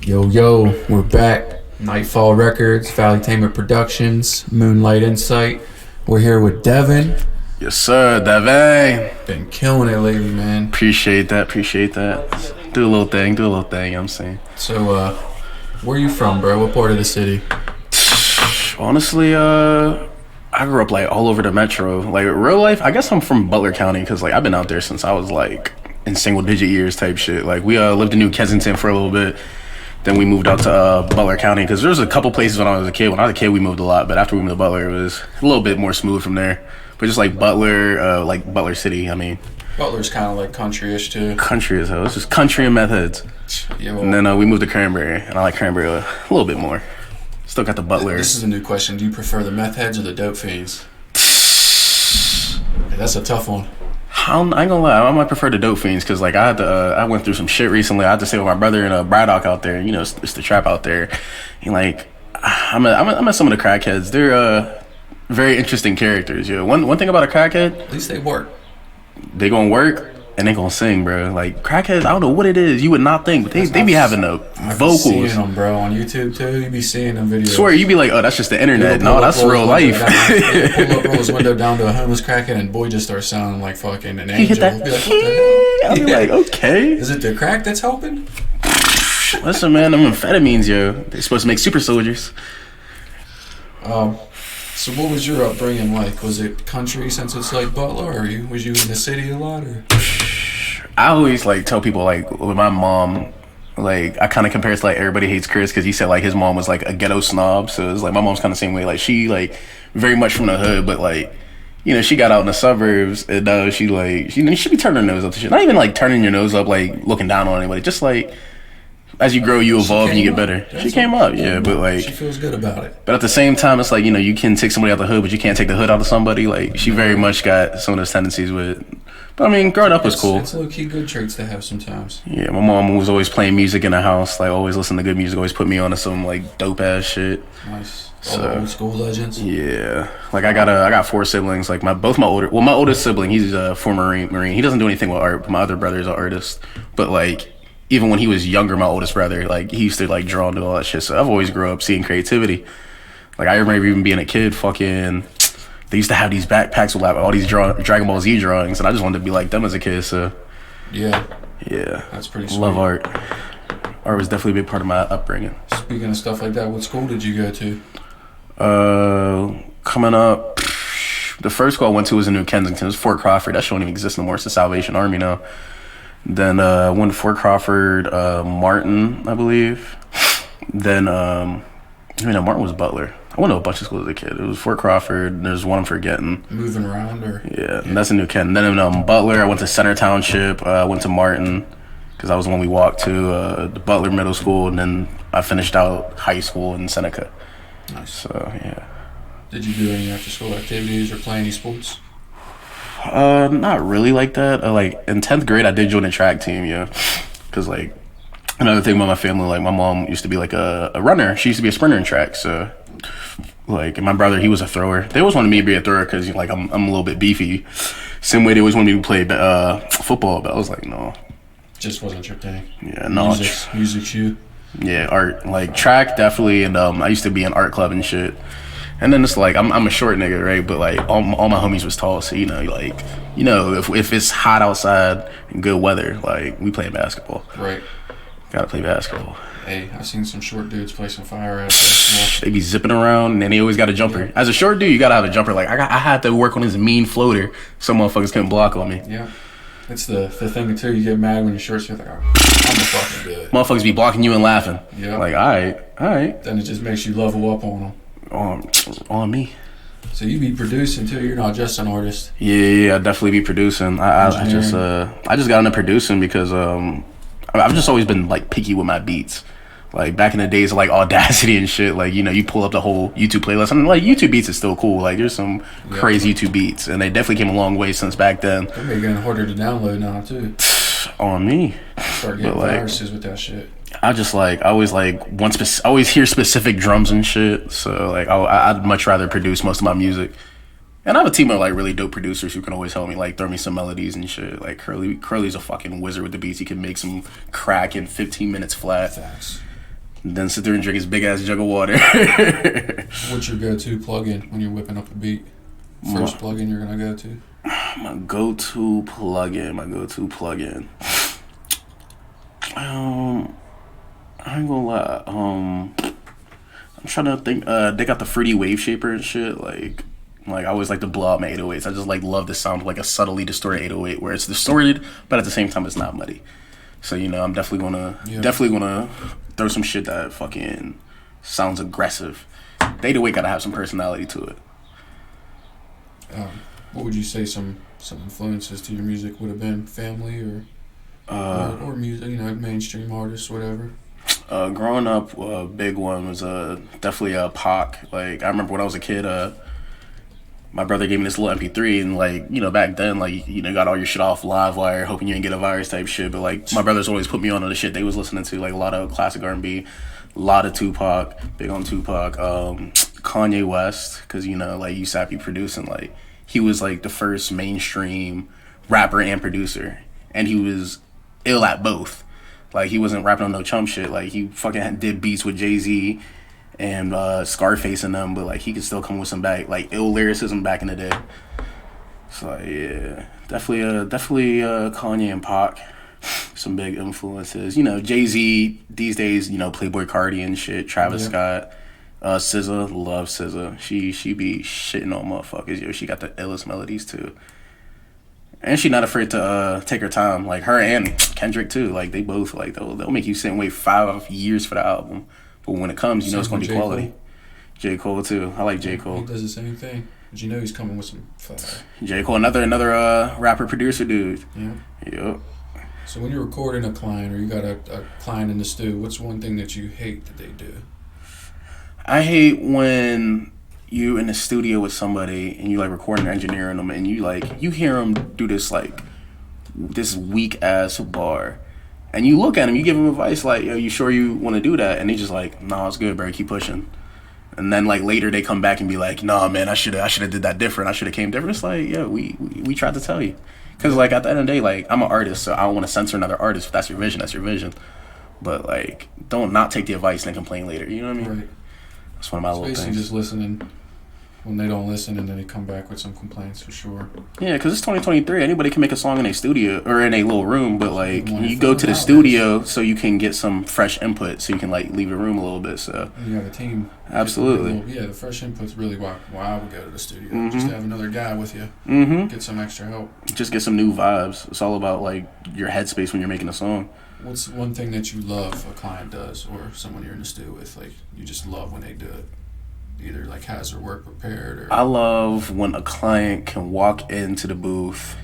Yo, we're back. Nightfall Records, Valley Tamer Productions, Moonlight Insight. We're here with Devin. Yes, sir, Devin. Been killing it lately, man. Appreciate that. Do a little thing, you know what I'm saying? So, where you from, bro? What part of the city? Honestly, I grew up like all over the metro. Like real life, I guess I'm from Butler County because like I've been out there since I was like in single digit years type shit. Like we lived in New Kensington for a little bit. Then we moved out to Butler County because there was a couple places when I was a kid. When I was a kid, we moved a lot, but after we moved to Butler, it was a little bit more smooth from there. But just like Butler City, I mean. Butler's kind of like country-ish too. Country as hell. It's just country and meth heads. Yo. And then we moved to Cranberry, and I like Cranberry a little bit more. Still got the Butler. This is a new question. Do you prefer the meth heads or the dope fiends? Yeah, that's a tough one. I ain't gonna lie, I might prefer the dope fiends because like I went through some shit recently. I had to stay with my brother and Braddock out there. You know, it's the trap out there. And like, I met some of the crackheads. They're very interesting characters. Yeah, one thing about a crackhead, At least they work. they gonna work and they gonna sing, bro. Like crackheads, I don't know what it is. You would not think, but they be having the vocals. Seeing them, bro, on YouTube too. You be seeing them videos. Swear, you be like, oh, that's just the internet. No, that's real life. Roll his window down to a homeless crackhead, and boy just starts sounding like fucking an angel. He hit that. Be like, what the hell? I'll be like, okay. Is it the crack that's helping? Listen, man, them amphetamines, yo. They're supposed to make super soldiers. So what was your upbringing like? Was it country since it's like Butler, or was you in the city a lot? Or? I always like tell people like with my mom, like I kind of compare it to like Everybody Hates Chris because he said like his mom was like a ghetto snob, so it's like my mom's kind of the same way. Like she like very much from the hood, but like you know she got out in the suburbs and she be turning her nose up to shit. Not even like turning your nose up like looking down on anybody, just like. As you grow, you evolve and you get better. She came up, yeah, but like she feels good about it. But at the same time, it's like you know you can take somebody out the hood, but you can't take the hood out of somebody. Like she very much got some of those tendencies with. But I mean, growing up was cool. It's low key good traits to have sometimes. Yeah, my mom was always playing music in the house, like always listening to good music, always put me on to some like dope ass shit. Nice. All the old school legends. Yeah, like I got 4 siblings. Like my oldest sibling, he's a former Marine. He doesn't do anything with art. But my other brother is an artist, but like. Even when he was younger, my oldest brother, like he used to like draw and do all that shit. So I've always grew up seeing creativity. Like I remember even being a kid, fucking, they used to have these backpacks with like all these Dragon Ball Z drawings, and I just wanted to be like them as a kid. So yeah, that's pretty sweet. Love art. Art was definitely a big part of my upbringing. Speaking of stuff like that, what school did you go to? Coming up, the first school I went to was in New Kensington. It was Fort Crawford. That shit don't even exist no more. It's the Salvation Army now. Then went to Fort Crawford, Martin, I believe. Then Martin was Butler. I went to a bunch of schools as a kid. It was Fort Crawford. There's one I'm forgetting. Moving around, or yeah, and that's in New Kent. Then in Butler, I went to Center Township. I went to Martin because that was the one we walked to. The Butler Middle School, and then I finished out high school in Seneca. Nice. So yeah. Did you do any after school activities or play any sports? Not really like that. Like in 10th grade, I did join a track team, yeah. Cause like another thing about my family, like my mom used to be like a runner. She used to be a sprinter in track. So like, and my brother, he was a thrower. They always wanted me to be a thrower because like I'm a little bit beefy. Same way they always wanted me to play football, but I was like, no. Just wasn't your thing. Yeah, no. Music's you. Yeah, art. Like track definitely, and I used to be in art club and shit. And then it's like I'm a short nigga, right? But like all my homies was tall, so if it's hot outside and good weather, like we play basketball. Right. Gotta play basketball. Hey, I've seen some short dudes play some fire ass basketball. They be zipping around and they always got a jumper. Yeah. As a short dude, you gotta have a jumper. Like I had to work on this mean floater. Some motherfuckers couldn't block on me. Yeah. It's the thing too. You get mad when you're short. So you're like, I'm gonna fucking do it. Motherfuckers be blocking you and laughing. Yeah. Like all right. Then it just makes you level up on them. On me. So you be producing too. You're not just an artist. Yeah, I definitely be producing. I just got into producing because I've just always been like picky with my beats. Like back in the days of like Audacity and shit, like you pull up the whole YouTube playlist. I mean, like YouTube beats is still cool. Like there's some crazy YouTube beats, and they definitely came a long way since back then. They're getting harder to download now too. On me. Start getting viruses with that shit. I always hear specific drums and shit. So like I'd much rather produce most of my music. And I have a team of like really dope producers who can always help me, like throw me some melodies and shit. Like Curly's a fucking wizard with the beats. He can make some crack in 15 minutes flat. Facts. And then sit there and drink his big ass jug of water. What's your go-to plug-in when you're whipping up a beat? First plug-in you're gonna go to? My go-to plug-in. I ain't gonna lie. I'm trying to think. They got the fruity wave shaper and shit. Like I always like to blow out my 808s. I just like love the sound of like a subtly distorted 808, where it's distorted, but at the same time it's not muddy. So I'm definitely gonna throw some shit that fucking sounds aggressive. The 808 gotta have some personality to it. What would you say some influences to your music would have been? Family or music? Mainstream artists, whatever. Growing up, a big one was definitely Pac. Like I remember when I was a kid, my brother gave me this little MP3, and like back then, like got all your shit off Livewire, hoping you didn't get a virus type shit. But like my brothers always put me on to the shit they was listening to, like a lot of classic R&B, a lot of Tupac, big on Tupac, Kanye West, because like USAP producing, like he was like the first mainstream rapper and producer, and he was ill at both. Like he wasn't rapping on no chump shit. Like he fucking did beats with Jay-Z and Scarface and them, but like he could still come with some like ill lyricism back in the day. So like, yeah, definitely Kanye and Pac, some big influences. Jay-Z these days, Playboy Cardi and shit, Travis Scott, SZA, love SZA. She be shitting on motherfuckers. Yo, she got the illest melodies too. And she not afraid to take her time. Like her and Kendrick too. Like they both like they'll make you sit and wait 5 years for the album. But when it comes, it's gonna be quality. J. Cole too. I like J. Cole. He does the same thing. But he's coming with some fire. J. Cole, another rapper producer dude. Yeah. Yep. So when you're recording a client or you got a client in the stew, what's one thing that you hate that they do? I hate when you in the studio with somebody and you like recording or engineering them, and you hear them do this this weak ass bar, and you look at them, you give them advice like, yo, you sure you want to do that? And they just like, nah, it's good, bro, keep pushing. And then like later they come back and be like, nah, man, I should have did that different. I should have came different. It's like, yeah, we tried to tell you, because like at the end of the day, like I'm an artist, so I don't want to censor another artist. If that's your vision, that's your vision. But like, don't not take the advice and then complain later. You know what I mean? Right. That's one of my little basically things. Just listening when they don't listen, and then they come back with some complaints for sure. Yeah, because it's 2023. Anybody can make a song in a studio or in a little room, but like you go to the studio so you can get some fresh input, so you can like leave a room a little bit. So and you have a team. Absolutely. The fresh input's really why I would go to the studio. Mm-hmm. Just to have another guy with you. Mm-hmm. Get some extra help. Just get some new vibes. It's all about like your headspace when you're making a song. What's one thing that you love a client does, or someone you're in the studio with, like you just love when they do it? Either like has their work prepared, or... I love when a client can walk into the booth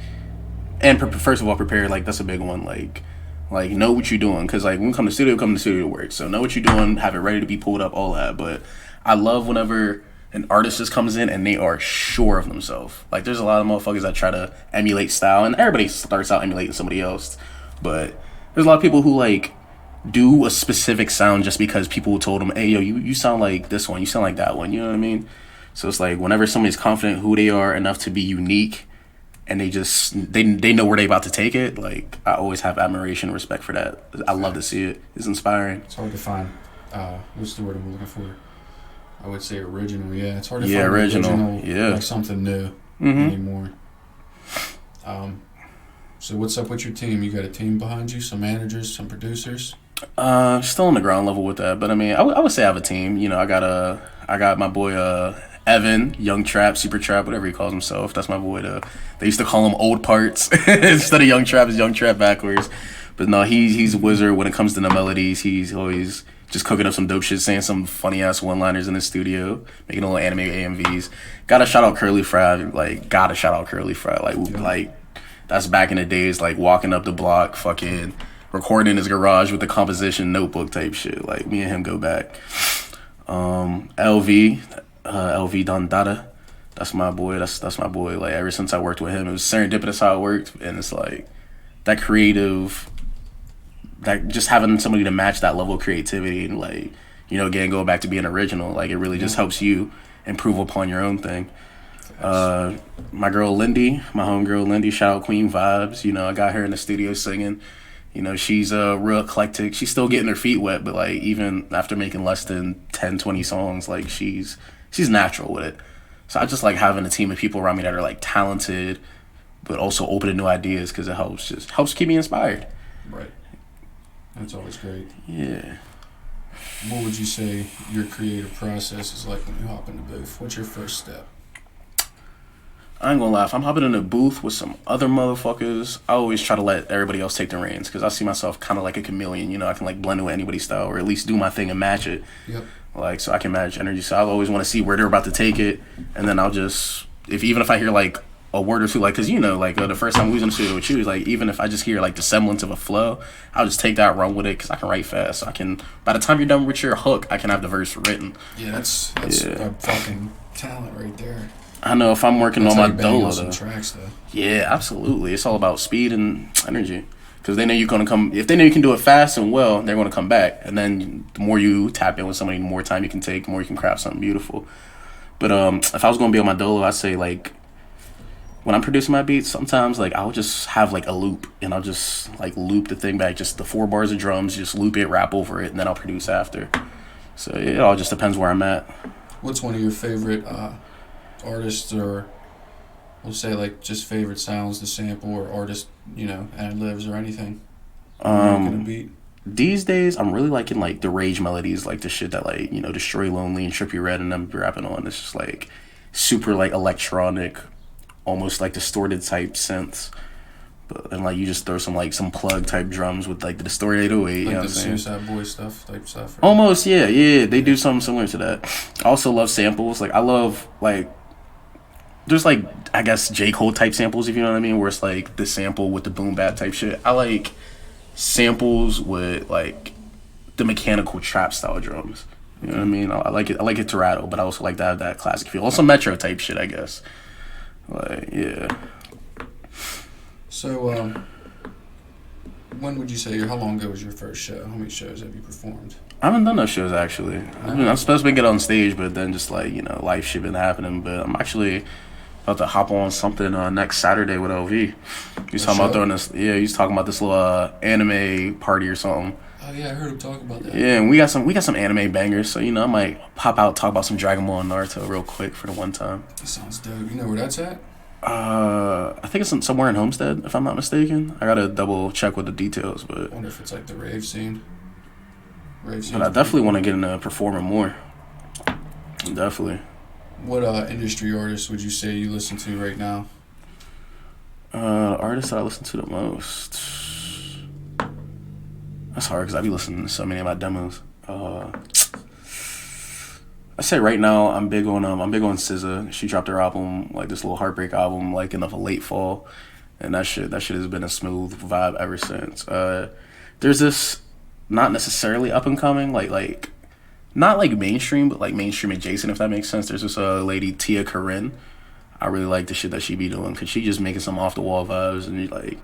and first of all prepare. Like that's a big one. Like know what you're doing, because like when you come to the studio to work. So know what you're doing, have it ready to be pulled up, all that. But I love whenever an artist just comes in and they are sure of themselves. Like there's a lot of motherfuckers that try to emulate style, and everybody starts out emulating somebody else. But there's a lot of people who like do a specific sound just because people told them, hey, yo, you sound like this one, you sound like that one, you know what I mean? So it's like whenever somebody's confident who they are enough to be unique, and they know where they about to take it, like I always have admiration and respect for that. I love to see it. It's inspiring. It's hard to find, what's the word I'm looking for? I would say original, yeah. It's hard to find original, like something new anymore. So what's up with your team? You got a team behind you, some managers, some producers? Still on the ground level with that, but I mean, I would say I have a team. I got my boy Evan, Young Trap, Super Trap, whatever he calls himself. That's my boy. They used to call him Old Parts instead of Young Trap. It's Young Trap backwards. But no, he's a wizard when it comes to the melodies. He's always just cooking up some dope shit, saying some funny ass one liners in the studio, making little anime AMVs. Gotta shout out Curly Fry. Like that's back in the days, like walking up the block, fucking recording in his garage with the composition notebook type shit. Like me and him go back. LV Don Dada, that's my boy. That's my boy. Like ever since I worked with him, it was serendipitous how it worked, and it's like that creative, that just having somebody to match that level of creativity, and like again going back to being original, like it really just helps you improve upon your own thing. My girl Lindy, my homegirl Lindy, shout out Queen Vibes. You know, I got her in the studio singing. You know, she's real eclectic. She's still getting her feet wet, but like even after making less than 10, 20 songs, like she's natural with it. So I just like having a team of people around me that are like talented, but also open to new ideas because it helps keep me inspired. Right. That's always great. Yeah. What would you say your creative process is like when you hop in the booth? What's your first step? I ain't gonna lie, if I'm hopping in a booth with some other motherfuckers, I always try to let everybody else take the reins because I see myself kind of like a chameleon. You know, I can like blend with anybody's style or at least do my thing and match it. Yep. Like, so I can match energy. So I always want to see where they're about to take it, and then I'll just, even if I hear like a word or two, like, cause you know, like the first time we was in the studio with you, like even if I just hear like the semblance of a flow, I'll just take that, run with it, cause I can write fast. So I can, by the time you're done with your hook, I can have the verse written. Yeah, that's a fucking talent right there. I know if I'm working on my dolo though. Tracks, though. Yeah, absolutely. It's all about speed and energy. Because they know you're gonna come. If they know you can do it fast and well, they're gonna come back. And then the more you tap in with somebody, the more time you can take, the more you can craft something beautiful. But if I was gonna be on my dolo, I'd say like when I'm producing my beats, sometimes like I'll just have like a loop and I'll just like loop the thing back, just the 4 bars of drums, just loop it, rap over it, and then I'll produce after. So it all just depends where I'm at. What's one of your favorite artists, or we'll say like just favorite sounds to sample, or artist, you know, ad-libs or anything? Beat? These days I'm really liking like the rage melodies, like the shit that like, you know, Destroy Lonely and Trippie Redd and them be rapping on. It's just like super like electronic, almost like distorted type synths. But and like you just throw some plug type drums with like the distorted 808, like, you know what I'm saying? Suicide Boy stuff, type stuff. Right? Almost, yeah, they do something similar to that. I also love samples. Like I love like there's like I guess J. Cole type samples, if you know what I mean, where it's like the sample with the boom bap type shit. I like samples with like the mechanical trap style drums. You know what I mean? I like it to rattle, but I also like to have that classic feel. Also Metro type shit, I guess. Like, yeah. So, when would you say, how long ago was your first show? How many shows have you performed? I haven't done those shows, actually. I'm supposed to get on stage, but then just, like, you know, life shit been happening. But I'm actually about to hop on something next Saturday with LV. He's talking about throwing this, he's talking about this little anime party or something. Oh, yeah, I heard him talk about that. Yeah, and we got some anime bangers, so, you know, I might pop out, talk about some Dragon Ball and Naruto real quick for the one time. That sounds dope. You know where that's at? I think it's somewhere in Homestead, if I'm not mistaken. I gotta double check with the details, but I wonder if it's like the rave scene. But I definitely want to get into performing more. Definitely. What industry artists would you say you listen to right now? Artists that I listen to the most. That's hard because I be listening to so many of my demos. I say right now I'm big on SZA. She dropped her album, like this little heartbreak album, like in the late fall, and that shit has been a smooth vibe ever since. There's this not necessarily up and coming, like not like mainstream, but like mainstream adjacent, if that makes sense. There's this lady Tia Corinne. I really like the shit that she be doing because she just making some off the wall vibes, and like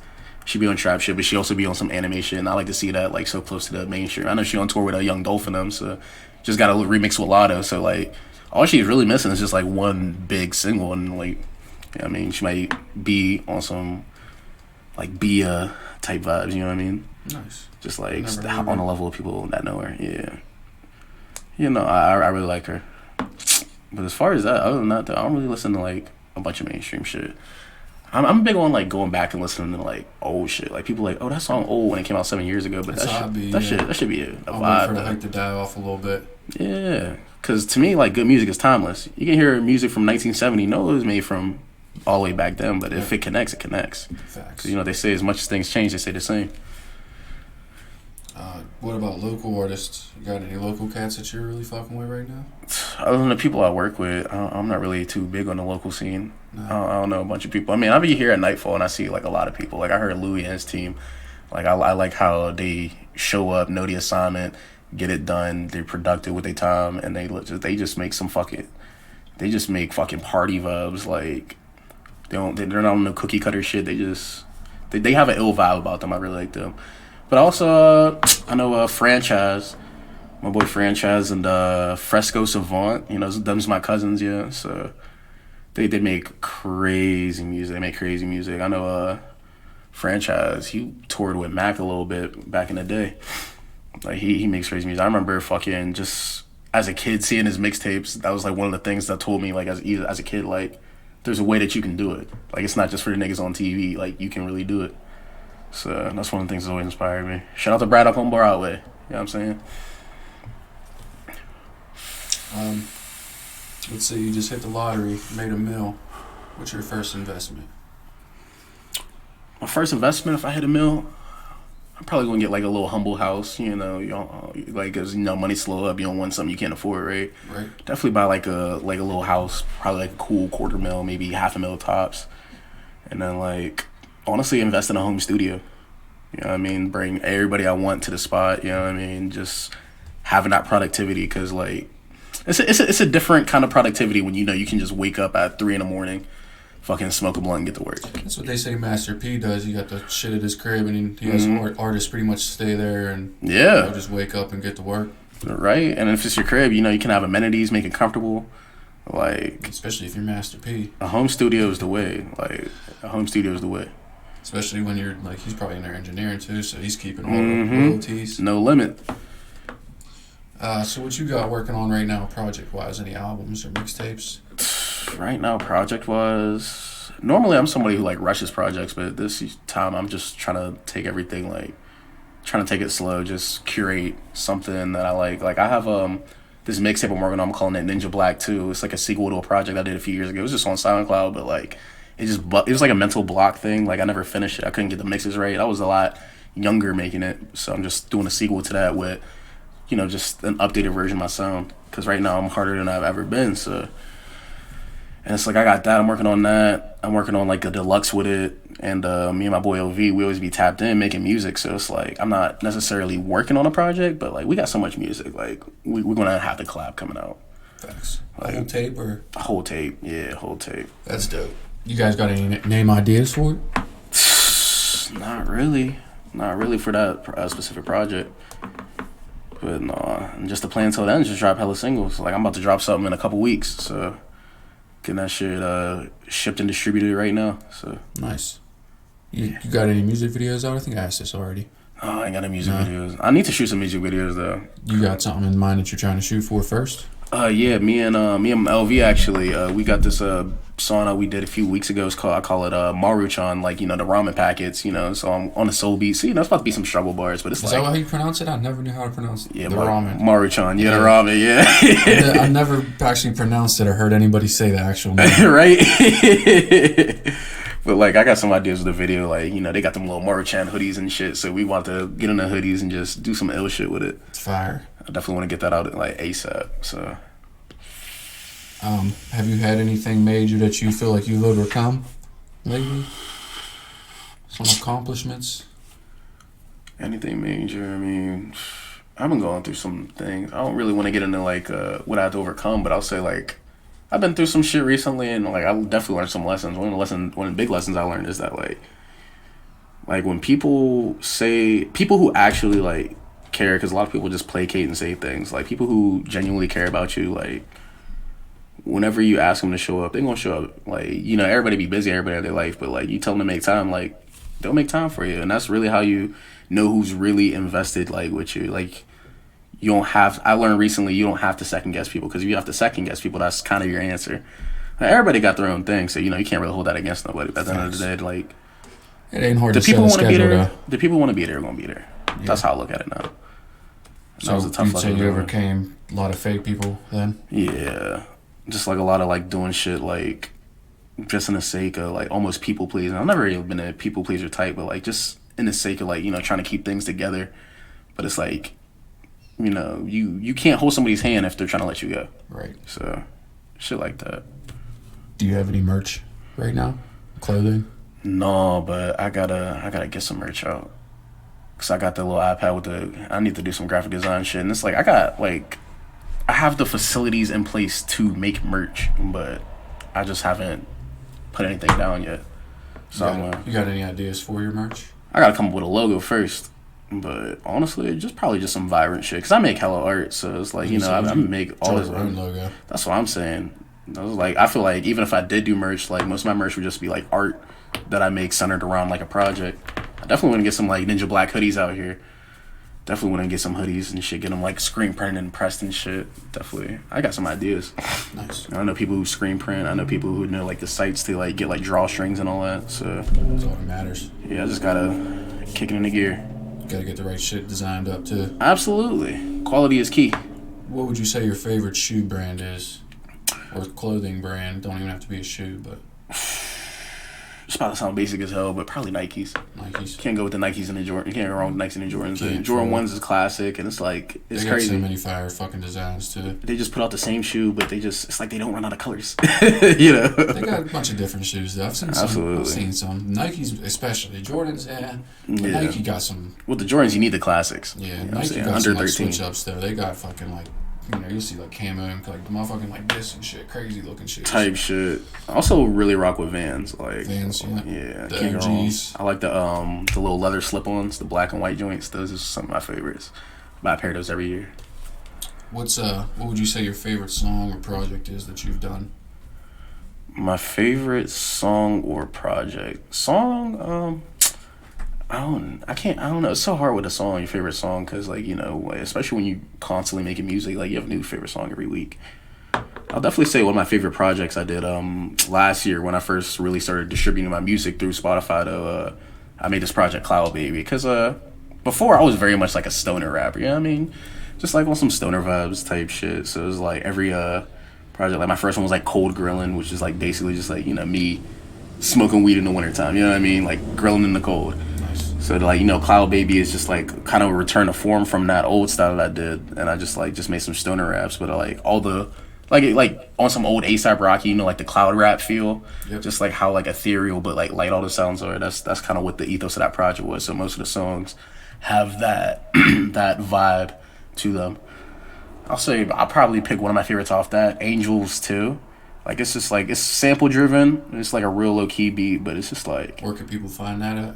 she be on trap shit, but she also be on some animation. And I like to see that like so close to the mainstream. I know she on tour with Young Dolphin them, so just got a remix with Lotto. So like all she's really missing is just like one big single, and like I mean she might be on some like Bia type vibes. You know what I mean? Nice. Just like on a level of people that know her. Yeah. You know, I really like her. But as far as that, other than that, though, I don't really listen to like a bunch of mainstream shit. I'm big on like going back and listening to like old shit. Like people like, oh, that song old when it came out 7 years ago, but that should be a vibe. I'll wait for the hype to die off a little bit. Yeah, because to me, like good music is timeless. You can hear music from 1970, know it was made from all the way back then, but if it connects, it connects. Facts. 'Cause, you know, they say as much as things change, they say the same. What about local artists? You got any local cats that you're really fucking with right now? Other than the people I work with, I'm not really too big on the local scene. No. I don't know a bunch of people. I mean, I'll be here at Nightfall and I see like a lot of people. Like I heard Louis and his team. Like I like how they show up, know the assignment, get it done. They're productive with their time, and they just make fucking party vibes. Like they're not on no cookie cutter shit. They have an ill vibe about them. I really like them. But also, I know Franchise, my boy Franchise, and Fresco Savant. You know, them's my cousins, yeah. So They make crazy music. They make crazy music. I know Franchise, he toured with Mac a little bit back in the day. Like he makes crazy music. I remember fucking just as a kid seeing his mixtapes. That was like one of the things that told me like as a kid like there's a way that you can do it. Like it's not just for the niggas on TV. Like you can really do it. So that's one of the things that always inspired me. Shout out to Brad up on Broadway. You know what I'm saying? Let's say you just hit the lottery, made a mill. What's your first investment? My first investment, if I hit a mill, I'm probably gonna get like a little humble house. You know, like cause money's slow up. You don't want something you can't afford, right? Right. Definitely buy like a little house, probably like a cool $250,000, maybe $500,000 tops, and then like honestly invest in a home studio. You know what I mean? Bring everybody I want to the spot. You know what I mean? Just having that productivity, cause like it's a different kind of productivity when you can just wake up at 3 a.m, fucking smoke a blunt and get to work. That's what they say Master P does. He got the shit at his crib, and he has artists pretty much stay there and just wake up and get to work. Right, and if it's your crib, you can have amenities, make it comfortable. Like especially if you're Master P, a home studio is the way. Like a home studio is the way. Especially when you're like he's probably in there engineering too, so he's keeping all the royalties. No limit. So what you got working on right now, project-wise? Any albums or mixtapes? Right now, project-wise, normally I'm somebody who like rushes projects, but this time I'm just trying to take everything trying to take it slow, just curate something that I like. Like I have this mixtape I'm working on. I'm calling it Ninja Black 2. It's like a sequel to a project I did a few years ago. It was just on SoundCloud, but like it was like a mental block thing. Like I never finished it. I couldn't get the mixes right. I was a lot younger making it, so I'm just doing a sequel to that with just an updated version of my sound. Because right now I'm harder than I've ever been. So, and it's like I got that. I'm working on that. I'm working on like a deluxe with it. And me and my boy OV, we always be tapped in making music. So it's like I'm not necessarily working on a project, but like we got so much music. Like we're gonna have the collab coming out. Facts. Like, a whole tape or? A whole tape. Yeah, whole tape. That's dope. You guys got any name ideas for it? Not really. Not really for that specific project. But no, just the plan until then is just drop hella singles. Like I'm about to drop something in a couple weeks, so getting that shit shipped and distributed right now. So nice. You got any music videos out? I think I asked this already. Oh, I ain't got any music videos. I need to shoot some music videos though. You got something in mind that you're trying to shoot for first? Yeah, me and LV actually, we got this song that we did a few weeks ago. I call it Maruchan, like the ramen packets, So I'm on a soul beat. So it's about to be some struggle bars, but it's Is that how you pronounce it? I never knew how to pronounce it. Yeah, the ramen. Maruchan, the ramen, yeah. I never actually pronounced it or heard anybody say the actual name. Right? But like I got some ideas with the video, like they got them little Maruchan hoodies and shit. So we want to get in the hoodies and just do some ill shit with it. It's fire. I definitely want to get that out like ASAP. So, have you had anything major that you feel like you've overcome lately? Some accomplishments? Anything major? I mean, I've been going through some things. I don't really want to get into like what I have to overcome, but I'll say like I've been through some shit recently, and like I definitely learned some lessons. One of the big lessons I learned is that like when people who actually like care, because a lot of people just placate and say things, like people who genuinely care about you, like whenever you ask them to show up, they're gonna show up. Like everybody be busy, everybody have their life, but like you tell them to make time, like they'll make time for you. And that's really how you know who's really invested like with you. Like I learned recently you don't have to second guess people, because if you have to second guess people, that's kind of your answer. Like, everybody got their own thing, so you can't really hold that against nobody. But at the end of the day, like it ain't hard the to people want to be there. Though. The people want to be there are gonna be there. Yeah. That's how I look at it now. So you'd say you overcame a lot of fake people then? Yeah. Just like a lot of like doing shit like just in the sake of like almost people pleasing. I've never really been a people pleaser type, but like just in the sake of like trying to keep things together. But it's like you can't hold somebody's hand if they're trying to let you go. Right. So shit like that. Do you have any merch right now? Clothing? No, but I gotta get some merch out. Cause I got the little iPad I need to do some graphic design shit, and it's like I have the facilities in place to make merch, but I just haven't put anything down yet. So you got any ideas for your merch? I gotta come up with a logo first, but honestly, probably just some vibrant shit. Cause I make hella art, so it's like I make all this own logo. That's what I'm saying. I was like, I feel like even if I did do merch, like most of my merch would just be like art that I make centered around like a project. I definitely want to get some like Ninja Black hoodies out here. Definitely want to get some hoodies and shit. Get them like screen printed and pressed and shit. Definitely, I got some ideas. Nice. I know people who screen print. I know people who know like the sites to like get like drawstrings and all that. So That's all that matters. yeah, I just gotta kick it into gear. Gotta get the right shit designed up too. Absolutely, quality is key. What would you say your favorite shoe brand is? Or clothing brand? Don't even have to be a shoe, but It's about to sound basic as hell, but probably Nikes. Nikes. Can't go with the Nikes and the Jordan. You can't go wrong with Nikes and the Jordans. The Can't, Jordan bro. ones is classic, and it's like it's They got crazy. so many fire fucking designs too. They just put out the same shoe, but it's like they don't run out of colors. You know. They got a bunch of different shoes though. I've seen some. Absolutely. I've seen some. Nikes especially. Jordans, yeah. But Yeah. Nike got some. With the Jordans, you need the classics. Yeah, You know what I'm Nike saying? got Under some like 13. switch ups though. They got fucking like, you know, you'll see like camo and like motherfucking like this and shit, crazy looking shit. Type shit. I also really rock with Vans. Like Vans, yeah. Yeah, The can't go wrong. OGs. I like the little leather slip-ons, the black and white joints. Those are some of my favorites. Buy a pair of those every year. What would you say your favorite song or project is that you've done? My favorite song or project. I don't know. It's so hard with a song, your favorite song, because, like, you know, especially when you constantly making music, like, you have a new favorite song every week. I'll definitely say one of my favorite projects I did last year when I first really started distributing my music through Spotify. Though I made this project Cloud Baby because before I was very much like a stoner rapper. You know what I mean? Just like on some stoner vibes type shit. So it was like every project. Like my first one was like Cold Grilling, which is like basically just like, you know, me smoking weed in the wintertime. You know what I mean? Like grilling in the cold. Nice. So like, you know, Cloud Baby is just like kind of a return to form from that old style that I did, and I just made some stoner raps, but like all the like on some old A$AP Rocky, you know, like the cloud rap feel, Yep. just like how like ethereal but like light all the sounds are. That's kind of what the ethos of that project was. So most of the songs have that that vibe to them. I'll probably pick one of my favorites off that, Angels too. Like it's just like it's sample driven. It's like a real low key beat, but it's just like Where can people find that at?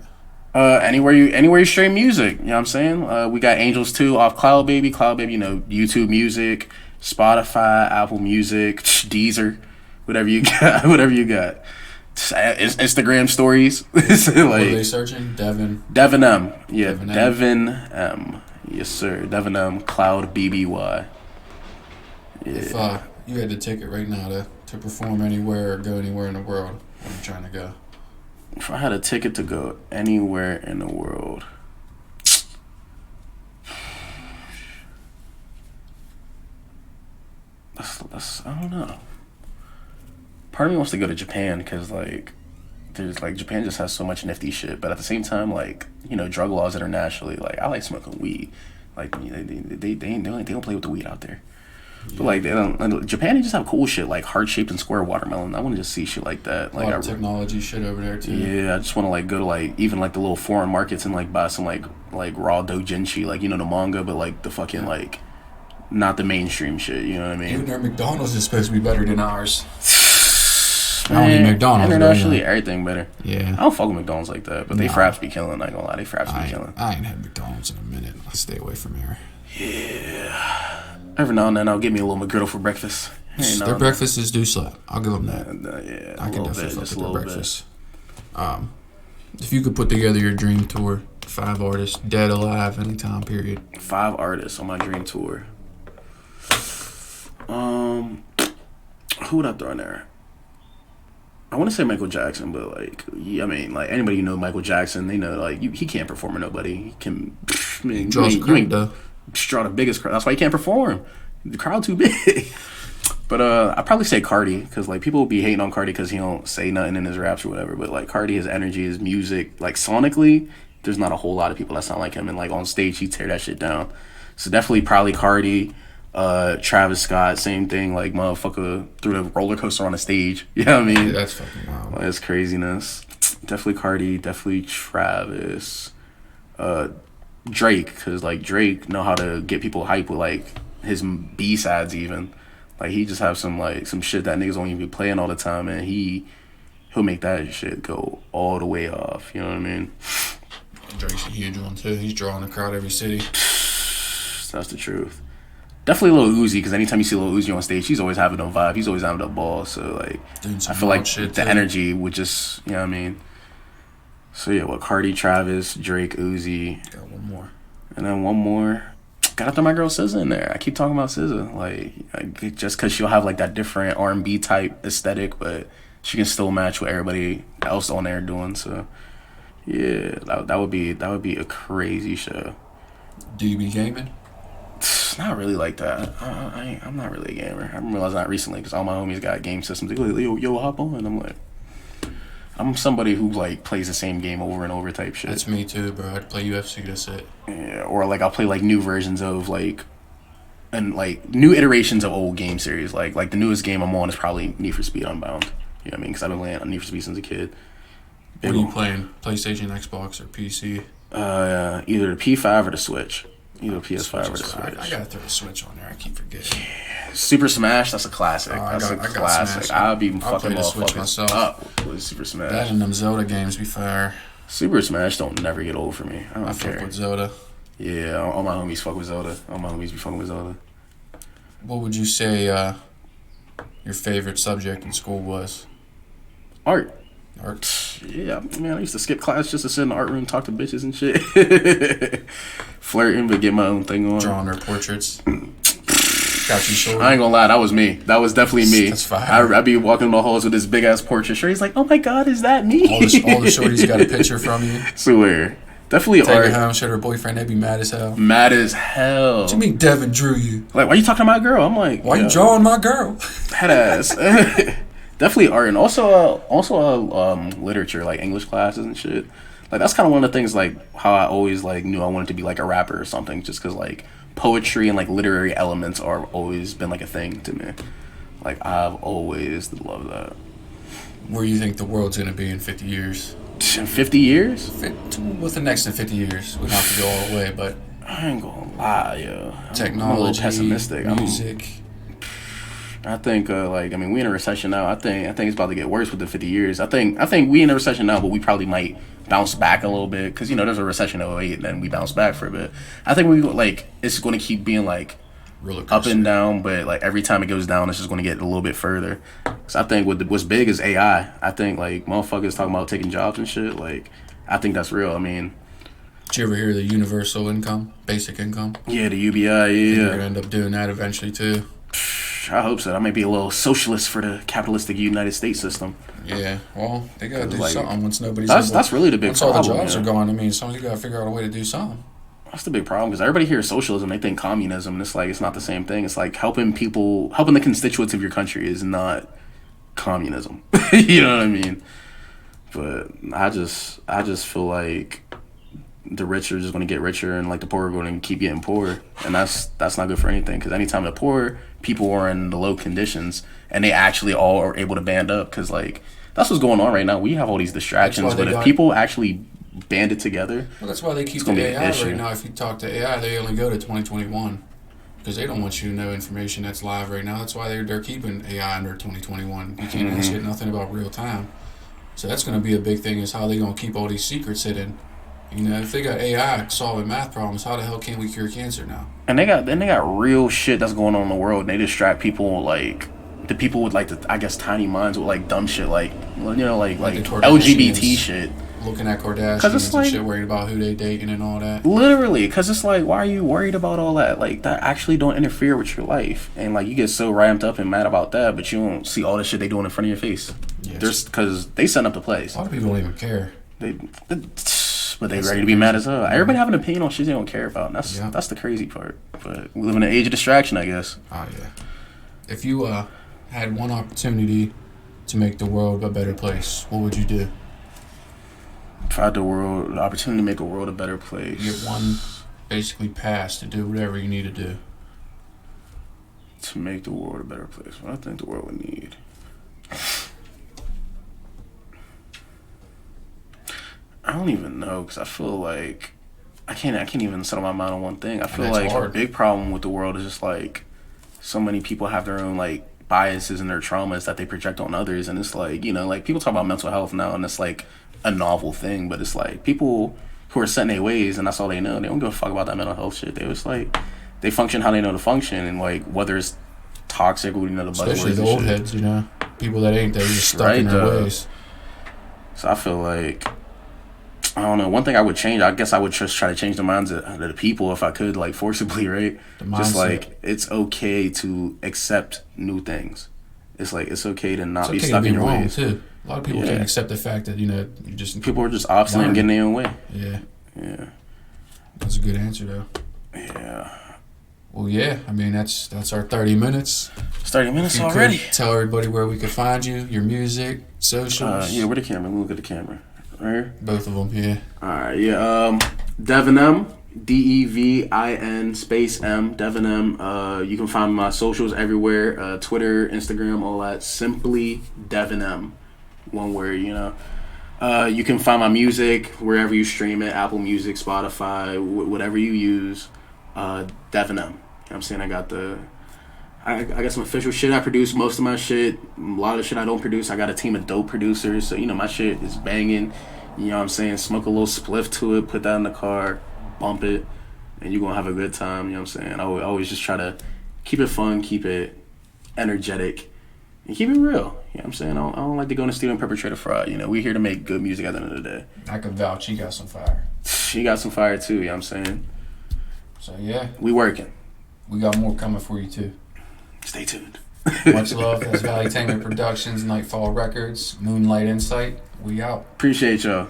anywhere you stream music, you know what I'm saying? We got Angels 2 off Cloud Baby, you know, YouTube Music, Spotify, Apple Music, Deezer, whatever you got. Instagram stories. It's What are like they searching? Devin. Devin M. Yeah, Devin M. Devin M. Yes, sir. Devin M. Cloud BBY. Yeah. If you had the ticket right now to perform anywhere or go anywhere in the world, where are you trying to go? If I had a ticket to go anywhere in the world, that's I don't know. Part of me wants to go to Japan because like there's like Japan just has so much nifty shit, but at the same time, like, you know, drug laws internationally, like I like smoking weed. Like they don't play with the weed out there. But like they don't. Japan, they just have cool shit like heart shaped and square watermelon. I want to just see shit like that. A Like lot of technology shit over there too. yeah, I just want to like go to like even like the little foreign markets and like buy some like raw doujinshi, like, you know, the manga, but like the fucking like not the mainstream shit. You know what I Even mean? their McDonald's is supposed to be better than ours. I don't eat Man, McDonald's. internationally, But, everything better. I yeah. don't fuck with McDonald's like that, but they Nah. fraps be killing. I ain't gonna lie, they fraps be killing. I ain't had McDonald's in a minute. I stay away from here. Yeah. Every now and then I'll get me a little McGriddle for breakfast. Their breakfasts do slap. I'll give them that. Yeah, I a can little definitely bit, fuck just with a their little bit. breakfast. If you could put together your dream tour, 5 artists, dead, alive, any time period. 5 artists on my dream tour. Who would I throw in there? I want to say Michael Jackson, but like, yeah, I mean, like anybody who know Michael Jackson, they know like he can't perform with nobody. He can, I mean, Draws a you crowd ain't though. draw the biggest crowd. That's why he can't perform. The crowd too big. But I'd probably say Cardi, because like people will be hating on Cardi because he don't say nothing in his raps or whatever. But like Cardi, his energy, his music, like sonically, there's not a whole lot of people that sound like him, and like on stage he tear that shit down. So definitely probably Cardi. Travis Scott, same thing, like motherfucker threw the roller coaster on the stage. You know what I mean? Yeah, that's fucking wild. That's craziness. Definitely Cardi, definitely Travis. Drake, because like Drake know how to get people hype with like his B-sides even. Like he just have some shit that niggas don't even be playing all the time, and he'll make that shit go all the way off. You know what I mean? Drake's a huge one too. He's drawing a crowd every city. That's the truth. Definitely Lil Uzi, because anytime you see Lil Uzi on stage, he's always having a vibe. He's always having a ball. So, like, I feel like the energy would just, you know what I mean? So, yeah, Cardi, Travis, Drake, Uzi. Got one more. And then one more. Gotta throw my girl SZA in there. I keep talking about SZA. Like just because she'll have, like, that different R&B type aesthetic, but she can still match what everybody else on there doing. So, yeah, that would be a crazy show. Do you be gaming? Not really like that. I'm not really a gamer. I realized that recently because all my homies got game systems. They go, yo, hop on. And I'm like, I'm somebody who, like, plays the same game over and over type shit. That's me too, bro. I'd play UFC, that's it. Yeah, or, like, I'll play, like, new versions of, like, and, like, new iterations of old game series. Like the newest game I'm on is probably Need for Speed Unbound. You know what I mean? Because I've been playing on Need for Speed since a kid. What are you playing? PlayStation, Xbox, or PC? Either the P5 or the Switch. Either PS5 or the Switch. I gotta throw the Switch on there. I keep forgetting. Yeah. Super Smash, that's a classic. That's a classic. I'll be fucking motherfuckers up with Super Smash. That and them Zelda games be fire. Super Smash don't never get old for me. I don't care. Fuck with Zelda. Yeah, all my homies fuck with Zelda. All my homies be fucking with Zelda. What would you say your favorite subject in school was? Art. Yeah, man, I used to skip class just to sit in the art room, talk to bitches and shit. Flirting, but get my own thing on. Drawing their portraits. Got you short. I ain't gonna lie, that was me. That was definitely me. That's fine. I'd be walking in the halls with this big ass portrait. Sure, he's like, oh my god, is that me? All the shorties got a picture from you. Swear. Definitely Take art. her home, show her boyfriend, they'd be mad as hell. Mad as hell. What you mean Devin drew you? Like, why you talking to my girl? I'm like, why you drawing my girl? Head ass. Definitely art, and also literature, like English classes and shit. Like, that's kind of one of the things, like, how I always, like, knew I wanted to be, like, a rapper or something, just because, like, poetry and, like, literary elements are always been, like, a thing to me. Like, I've always loved that. Where do you think the world's gonna be in 50 years? In 50 years? What's the next in 50 years? We don't have to go all the way, but I ain't gonna lie, yo. Technology, I'm a little pessimistic. Music. I think, we in a recession now. I think it's about to get worse with the 50 years. I think we in a recession now, but we probably might bounce back a little bit because, there's a recession in 2008 and then we bounce back for a bit. I think it's going to keep being, like, up and down, but, like, every time it goes down, it's just going to get a little bit further. Because I think what's big is AI. I think, like, motherfuckers talking about taking jobs and shit. Like, I think that's real. I mean, did you ever hear the universal income, basic income? Yeah, the UBI, yeah. You're going to end up doing that eventually, too. I hope so. I might be a little socialist for the capitalistic United States system. Yeah, well, they got to do, like, something once nobody's that's really the big problem. Once all the jobs are gone, I mean, somebody's got to figure out a way to do something. That's the big problem because everybody hears socialism, they think communism, and it's like it's not the same thing. It's like helping the constituents of your country is not communism. You know what I mean? But I just feel like the rich are just going to get richer and, like, the poor are going to keep getting poorer, and that's not good for anything. Because anytime the poor people are in the low conditions and they actually all are able to band up, because, like, that's what's going on right now. We have all these distractions, but if people actually banded together, well, that's why they keep the AI right now. If you talk to AI, they only go to 2021 because they don't want you to know information that's live right now. That's why they're keeping AI under 2021. You can't ask it nothing about real time. So that's going to be a big thing, is how they going to keep all these secrets hidden. If they got AI solving math problems, how the hell can we cure cancer now? And they got real shit that's going on in the world, and they distract people, like the people with, like, the, I guess, tiny minds with, like, dumb shit, like LGBT shit. Looking at Kardashians and shit, worried about who they dating and all that. Literally, because it's like, why are you worried about all that? Like, that actually don't interfere with your life. And, like, you get so ramped up and mad about that, but you don't see all the shit they doing in front of your face. Yes. Just because they set up the place. A lot of people don't even care. But they ready to be mad as hell. Everybody have an opinion on shit they don't care about. And that's the crazy part. But we live in an age of distraction, I guess. Oh, yeah. If you had one opportunity to make the world a better place, what would you do? If I had the opportunity to make a world a better place. You get one basically pass to do whatever you need to do. To make the world a better place. What I think the world would need. I don't even know, because I feel like I can't even settle my mind on one thing. I feel like a big problem with the world is just, like, so many people have their own, like, biases and their traumas that they project on others, and it's like, like, people talk about mental health now, and it's like a novel thing, but it's like people who are set in their ways and that's all they know, they don't give a fuck about that mental health shit. They was like, they function how they know to function, and like whether it's toxic or you know the especially the old heads, you know, people that ain't, they're just stuck in their ways. So I feel like, I don't know, one thing I would change, I guess I would just try to change the minds of the people if I could, like forcibly, right? Just like it's okay to accept new things. It's like it's okay to not be stuck in your ways. Too. A lot of people can't accept the fact that, you know, you just people are just obstinate and getting their own way. Yeah. That's a good answer though. Yeah. Well, yeah. I mean, that's our 30 minutes. It's 30 minutes already. Tell everybody where we can find you, your music, socials. Yeah, where the camera? Look at the camera. Right here? Both of them, yeah. All right, yeah. Devin M, DEVIN space M, Devin M. You can find my socials everywhere, Twitter, Instagram, all that. Simply Devin M, one word, you know. You can find my music wherever you stream it, Apple Music, Spotify, whatever you use. Devin M. You know what I'm saying? I got some official shit I produce, most of my shit. A lot of shit I don't produce. I got a team of dope producers, so, you know, my shit is banging. You know what I'm saying? Smoke a little spliff to it, put that in the car, bump it, and you're going to have a good time. You know what I'm saying? I always just try to keep it fun, keep it energetic, and keep it real. You know what I'm saying? I don't like to go in the studio and perpetrate a fraud. You know, we here to make good music at the end of the day. I can vouch. You got some fire. You got some fire, too. You know what I'm saying? So, yeah. We working. We got more coming for you, too. Stay tuned. Much love. That's Valley Tanger Productions, Nightfall Records, Moonlight Insight. We out. Appreciate y'all.